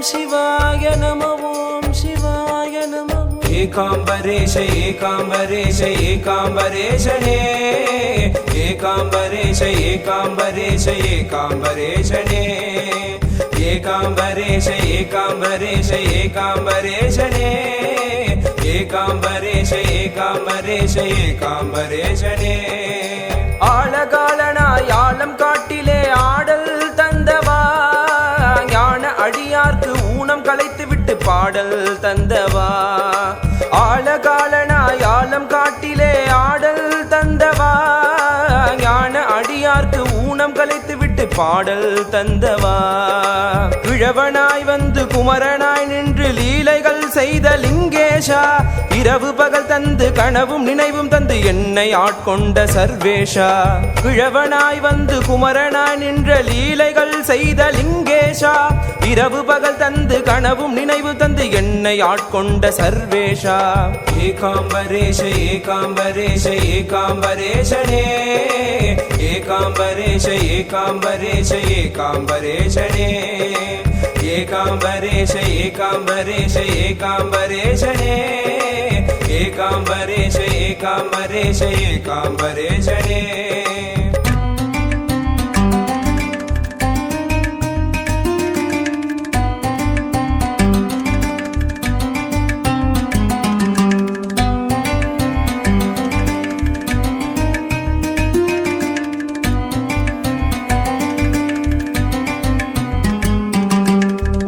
शिवाय नमः ओम शिवाय नमः एकांबरेश एकांबरेश एकांबरेशने एकांबरेश एकांबरेश एकांबरेशने एकांबरेश एकांबरेश एकांबरेशने एकांबरेश एकांबरेश एकांबरेशने ஆழகாலனாய் ஆழம் காட்டிலே ஆடல் தந்தவா ஞான அடியார்க்கு ஊனம் களைத்து விட்டு பாடல் தந்தவா ஆழகாலனாய் ஆழம் காட்டிலே ஆடல் தந்தவா ஞான அடியார்க்கு ஊனம் களைத்து விட்டு பாடல் தந்தவா கிழவனாய் வந்து குமரனாய் நின்று லீலைகள் செய்த லிங்கேஷா இரவு பகல் தந்து கனவும் நினைவும் தந்து என்னை ஆட்கொண்ட சர்வேஷா கிழவனாய் வந்து குமரனாய் நின்ற லீலைகள் செய்த லிங்கேஷா இரவு பகல் தந்து கனவும் நினைவு தந்து என்னை ஆட்கொண்ட சர்வேஷா ஏகாம்பரேஷ ஏகாம்பரேஷ ஏகாம்பரேஷனே ஏகாம்பரேஷ ஏகாம்பரேஷ ஏகாம்பரேஷனே ஏகாம்பரேஷ ஏகாம்பரேஷ ஏகாம்பரேஷனே ஏகாம்பரேஷ ஏகாம்பரேஷ ஏகாம்பரேஷனே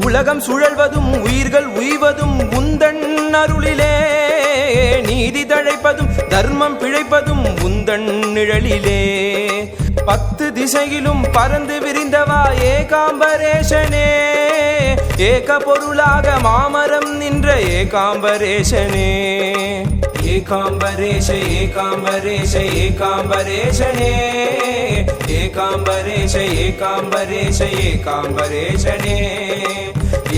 உலகம் சுழல்வதும் உயிர்கள் உய்வதும் உந்தன் அருளிலே நீதி தழைப்பதும் தர்மம் பிழைப்பதும் உந்தன் நிழலிலே 10 திசையிலும் பறந்து விரிந்தவா ஏகாம்பரேஷனே ஏக பொருளாக மாமரம் நின்ற ஏகாம்பரேஷனே ஏகாம்பரேஷ ஏகாம்பரேஷ ஏகாம்பரேஷனே ஏகாம்பரேஷ ஏகாம்பரேஷ ஏகாம்பரேஷனே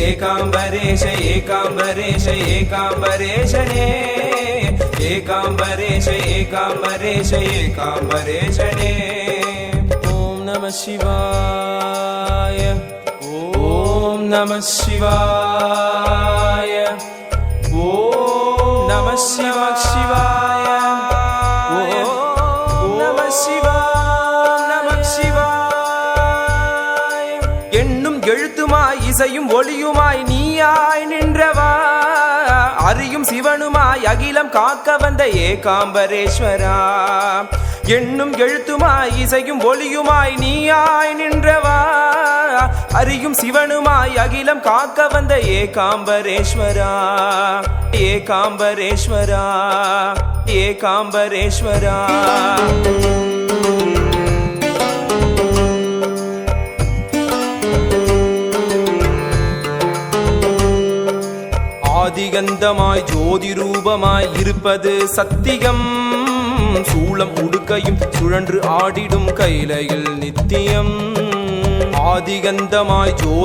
ஏகாம்பரேஷ ஏகாம்பரேஷ ஏகாம்பரேஷனே ஏகாம்பரேஷ ஏகாம்பரேஷ ஏகாம்பரேஷனே ஓம் நம சிவாய ஓம் நம சிவாய ஓம் நம சிவாய ஓம் நம சிவாய எண்ணும் எழுத்துமாய் இசையும் ஒளியுமாய் நீயாய் நின்றவா அறியும் சிவனுமாய் அகிலம் காக்க வந்த ஏகாம்பரேஸ்வரா எண்ணும் எழுத்துமாய் இசையும் ஒளியுமாய் நீயாய் நின்றவா அறியும் சிவனுமாய் அகிலம் காக்க வந்த ஏகாம்பரேஸ்வரா ஏகாம்பரேஸ்வரா ஏகாம்பரேஸ்வரா ஆதிகந்தமாய் ஜோதி ரூபமாய் இருப்பது சத்தியம் சூளம் உடுக்கையும் சுழன்று ஆடிடும் கைலையில் நித்தியம் ஆதிகந்தமாய் ஜோதி